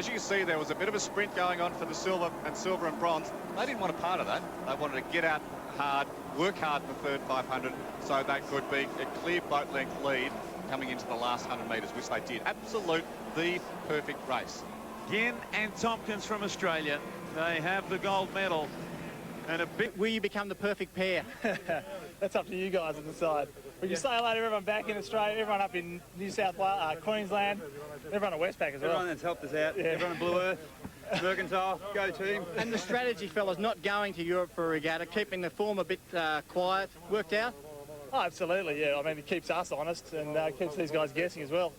As you can see, there was a bit of a sprint going on for the silver and bronze. They didn't want a part of that. They wanted to get out hard, work hard in the third 500, so they could be a clear boat length lead coming into the last 100 metres, which they did. Absolute, the perfect race. Ginn and Tomkins from Australia. They have the gold medal. And a bit. Will you become the perfect pair? That's up to you guys to decide. We can say hello to everyone back in Australia, everyone up in New South Wales, Queensland, everyone at Westpac as well. Everyone that's helped us out, everyone at Blue Earth, Mercantile, go team. And the strategy, fellas, not going to Europe for a regatta, keeping the form a bit quiet, worked out? Oh, absolutely, yeah. I mean, it keeps us honest and keeps these guys guessing as well.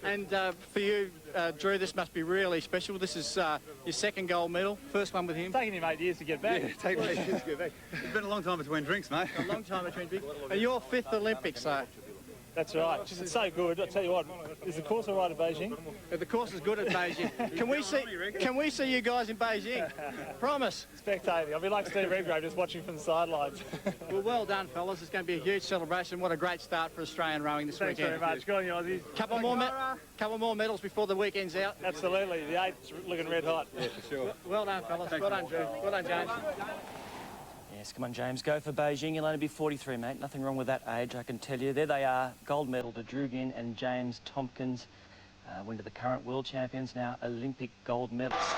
And for you, Drew, this must be really special. This is your second gold medal, first one with him. It's taken him 8 years to get back. Yeah, it's taken 8 years to get back. It's been a long time between drinks, mate. A long time between drinks. And your fifth Olympics, so. That's right. It's so good. I tell you what, is the course all right at Beijing? The course is good at Beijing. Can we see you guys in Beijing? Promise. Spectating. I'll be like Steve Redgrave just watching from the sidelines. Well done, fellas. It's going to be a huge celebration. What a great start for Australian rowing this weekend. Thanks very much. Good on you, Aussies. Couple more medals before the weekend's out. Absolutely. The 8's looking red hot. Yeah, for sure. Well done, fellas. Well done, Drew. Well done, James. Yes, come on, James. Go for Beijing. You'll only be 43, mate. Nothing wrong with that age, I can tell you. There they are. Gold medal to Drew Ginn and James Tomkins. Winner the current world champions, now Olympic gold medalists.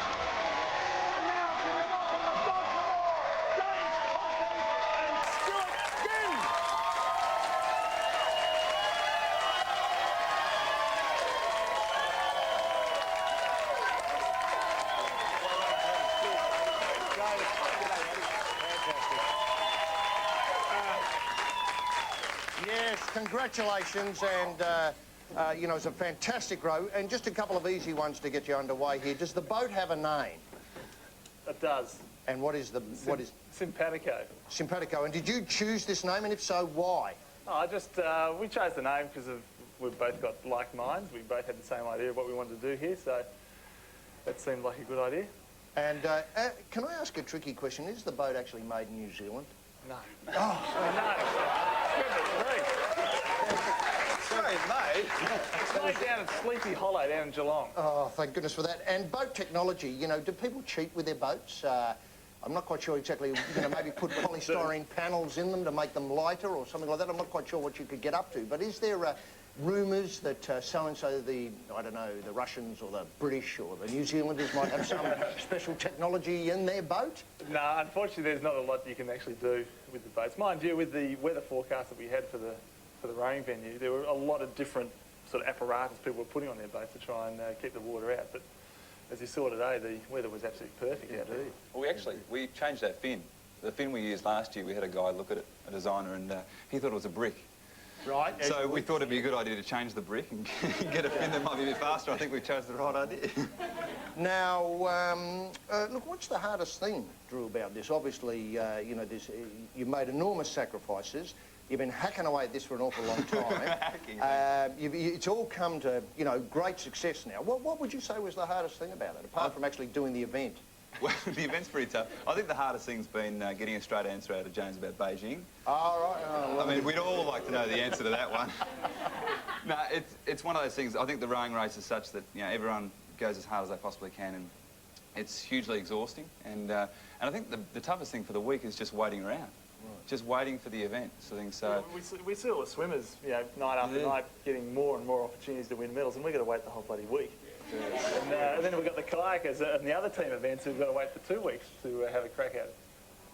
Yes, congratulations, and you know, it's a fantastic row, and just a couple of easy ones to get you underway here. Does the boat have a name? It does. And what is Simpatico. Simpatico. And did you choose this name, and if so, why? Oh, we chose the name because we've both got like minds. We both had the same idea of what we wanted to do here, so that seemed like a good idea. And can I ask a tricky question? Is the boat actually made in New Zealand? No. Oh, It's made down at Sleepy Hollow down in Geelong. Oh, thank goodness for that. And boat technology, you know, do people cheat with their boats? I'm not quite sure exactly, you know, maybe put polystyrene panels in them to make them lighter or something like that. I'm not quite sure what you could get up to. But is there rumours that so-and-so, I don't know, the Russians or the British or the New Zealanders might have some special technology in their boat? No, unfortunately, there's not a lot you can actually do with the boats. Mind you, with the weather forecast that we had for the rowing venue, there were a lot of different sort of apparatus people were putting on their boats to try and keep the water out. But as you saw today, the weather was absolutely perfect out there. Well, we changed that fin. The fin we used last year, we had a guy look at it, a designer, and he thought it was a brick. Right. So we thought it'd be a good idea to change the brick and get a fin that might be a bit faster. I think we chose the right idea. Now, look, what's the hardest thing, Drew, about this? Obviously, you know, you've made enormous sacrifices. You've been hacking away at this for an awful long time. It's all come to, you know, great success now. What would you say was the hardest thing about it, apart from actually doing the event? Well, the event's pretty tough. I think the hardest thing's been getting a straight answer out of James about Beijing. Oh, right. Oh, well, I mean, we'd all like to know the answer to that one. No, it's one of those things. I think the rowing race is such that, you know, everyone goes as hard as they possibly can, and it's hugely exhausting. And I think the toughest thing for the week is just waiting around. Right. Just waiting for the event. So we see all the swimmers, you know, night after night, getting more and more opportunities to win medals, and we've got to wait the whole bloody week. Yeah. And then we've got the kayakers and the other team events who've got to wait for 2 weeks to have a crack at it.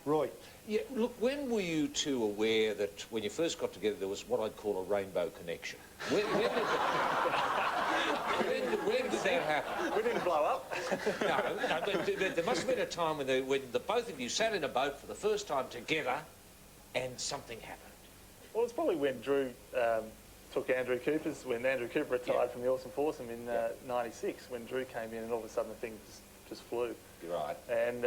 Roy. Yeah, look, when were you two aware that when you first got together there was what I'd call a rainbow connection? When did that happen? We didn't blow up. No, but there must have been a time when the both of you sat in a boat for the first time together and something happened. Well, it's probably when Drew took Andrew Cooper's, when Andrew Cooper retired from the Awesome Foursome in '96, when Drew came in and all of a sudden the thing just flew. You're right. And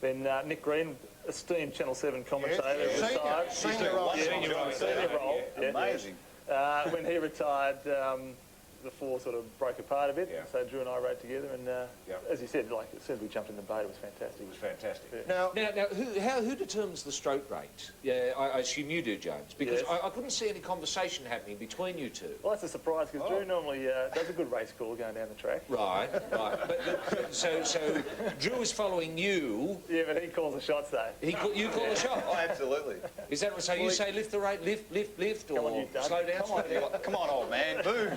then Nick Green, esteemed Channel 7 commentator, retired. Senior role. Yeah. Amazing. When he retired, the four sort of broke apart a bit. Yeah. So Drew and I rode together, and Yeah. as you said, like as soon as we jumped in the boat, it was fantastic. It was fantastic. Now, Who determines the stroke rate? Yeah, I assume you do, James, because Yes. I couldn't see any conversation happening between you two. Well, that's a surprise because Drew normally does a good race call going down the track. Right, right. But so Drew is following you. Yeah, but he calls the shots though. You call the shot. Oh, absolutely. Is that so? You say lift the rate, lift, Come on, or you done. slow down? Come on, come on, old man, move.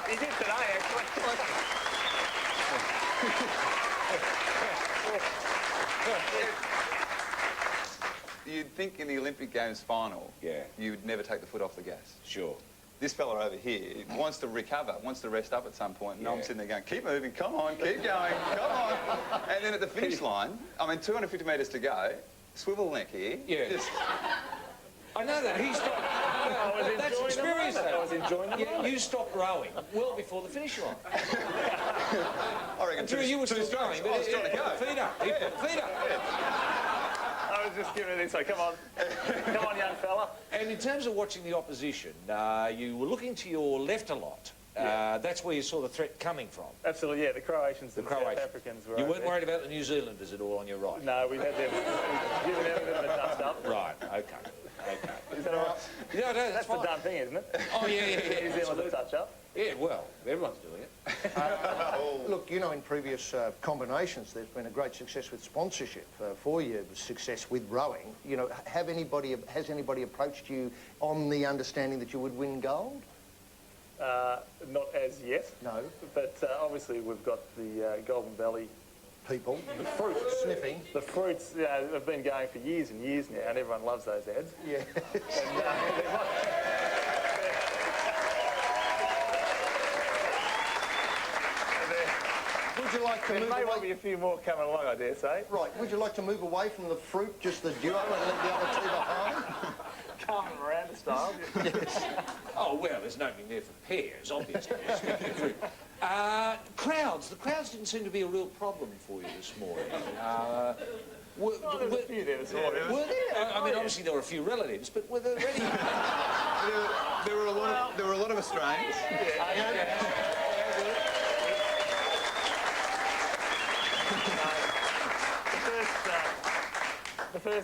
He did today, actually. You'd think in the Olympic Games final, you would never take the foot off the gas. Sure. This fella over here wants to recover, wants to rest up at some point, and I'm sitting there going, keep moving, come on, keep going, come on. And then at the finish line, I mean, 250 metres to go, swivel neck here. Yeah. Just, I know that. He stopped. That's experience, though. I was enjoying the Yeah, you stopped rowing well before the finish line. I reckon Drew, you were still strokes. going, I was but trying to go. feet up. He put feet up. I was just giving it this way. Come on, come on, young fella. And in terms of watching the opposition, you were looking to your left a lot. That's where you saw the threat coming from. Absolutely, yeah. The Croatians and South Africans were. You over weren't there. worried about the New Zealanders at all on your right? No, we had them. We've given them a bit of a dust up. Right, okay. Is that all right? Yeah, no, That's the done thing, isn't it? Oh, yeah. New Zealand's a touch up. Yeah, well, everyone's doing it. look, you know, in previous combinations, there's been a great success with sponsorship for your success with rowing. You know, has anybody approached you on the understanding that you would win gold? Not as yet. No. But obviously we've got the Golden Valley People. the fruit Sniffing. The fruits have been going for years and years now, and everyone loves those ads. Yeah. Would you like to There move may well away? be a few more coming along, I dare say. Right. Would you like to move away from the fruit, just the duo, and leave the other two behind? Carmen Miranda style. Oh, well, there's nothing there for pairs, obviously. Crowds. The crowds didn't seem to be a real problem for you this morning. There's a few there this morning. Were there? I mean, obviously there were a few relatives, but were there any? there were a lot of Australians.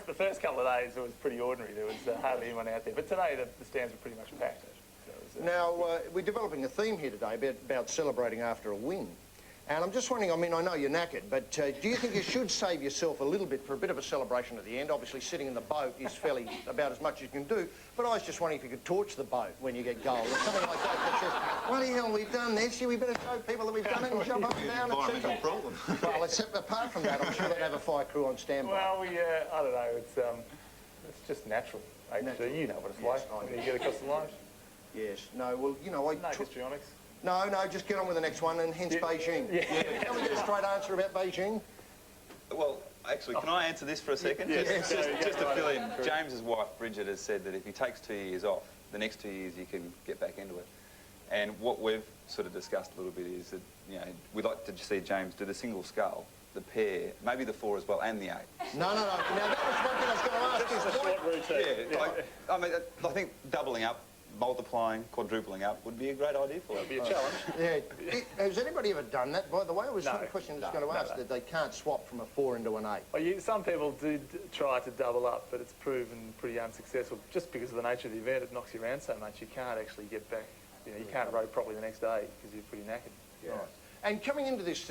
The first couple of days it was pretty ordinary. There was hardly anyone out there. But today the stands were pretty much packed. So it was, Now, we're developing a theme here today about celebrating after a win. And I'm just wondering, I mean, I know you're knackered, but do you think you should save yourself a little bit for a bit of a celebration at the end? Obviously, sitting in the boat is fairly about as much as you can do, but I was just wondering if you could torch the boat when you get gold or something like that says, well, hell, we've done this, we better show people that we've done it and jump up and down, etc. Problem. Well, except apart from that, I'm sure they'd have a fire crew on standby. well, I don't know. It's just natural. Actually, you know what it's like when you get across the line. Yes. No, well, you know, No histrionics. No, just get on with the next one, and hence Beijing. Yeah. Can we get a straight answer about Beijing? Well, actually, can I answer this for a second? Yes. Just to fill in, James's wife, Bridget, has said that if he takes 2 years off, the next 2 years he can get back into it. And what we've sort of discussed a little bit is that, you know, we'd like to see James do the single scull, the pair, maybe the 4 as well, and the 8. No. Now, that was one thing I was going to ask. Just a short routine. I mean, I think doubling up, multiplying, quadrupling up would be a great idea for That'd him. be a challenge. Yeah. Has anybody ever done that? By the way, it was No, a question I was no, going to ask, no. that they can't swap from a 4 into an 8. Well, some people do try to double up, but it's proven pretty unsuccessful just because of the nature of the event. It knocks you around so much you can't actually get back. You know, you can't row properly the next day because you're pretty knackered. Yeah. Right. And coming into this,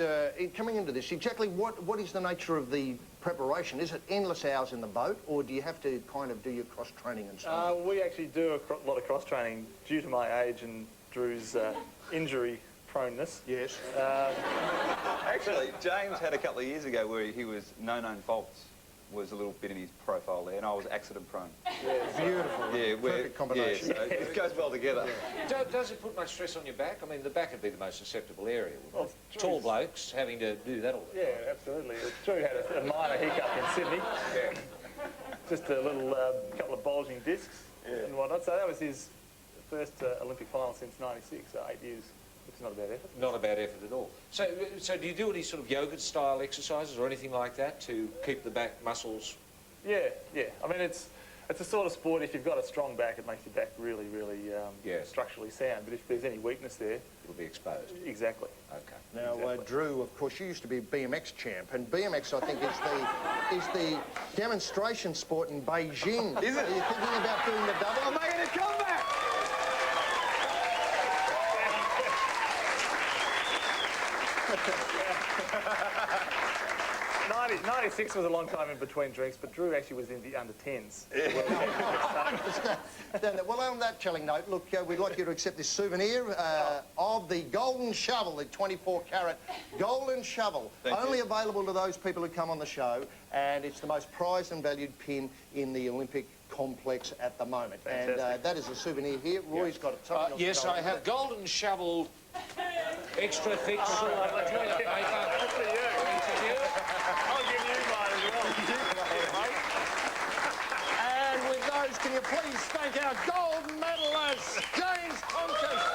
exactly what is the nature of the preparation? Is it endless hours in the boat, or do you have to kind of do your cross training and so on? We actually do a lot of cross training due to my age and Drew's injury proneness. Yes. Actually, James had a couple of years ago where he was no known faults was a little bit in his profile there, and I was accident prone. Beautiful. Yeah, Perfect combination. Yeah, so it goes well together. Does it put much stress on your back? I mean, the back would be the most susceptible area, wouldn't it? Well, Tall blokes having to do that all the time. Yeah, absolutely. Drew had a minor hiccup in Sydney. Just a little couple of bulging discs and whatnot. So that was his first Olympic final since '96, so 8 years. It's not a bad effort. Not a bad effort at all. So do you do any sort of yoga-style exercises or anything like that to keep the back muscles? Yeah. I mean, it's It's a sort of sport, if you've got a strong back, it makes your back really, really Yes. structurally sound. But if there's any weakness there... It'll be exposed. Exactly. Okay. Now, Exactly. Drew, of course, you used to be a BMX champ, and BMX, I think, is the demonstration sport in Beijing. Is it? Are you thinking about doing the double? I'm making a comeback! 96 was a long time in between drinks, but Drew actually was in the under-10s. Well, on that telling note, look, we'd like you to accept this souvenir of the golden shovel, the 24-carat golden shovel. Only available to those people who come on the show, and it's the most prized and valued pin in the Olympic complex at the moment. Fantastic. And that is a souvenir here. Roy's got it. Yes, I have golden shovel, extra thick toilet paper. That's for you. I'll give you mine as well. And with those, can you please thank our gold medalist, James Tomkins.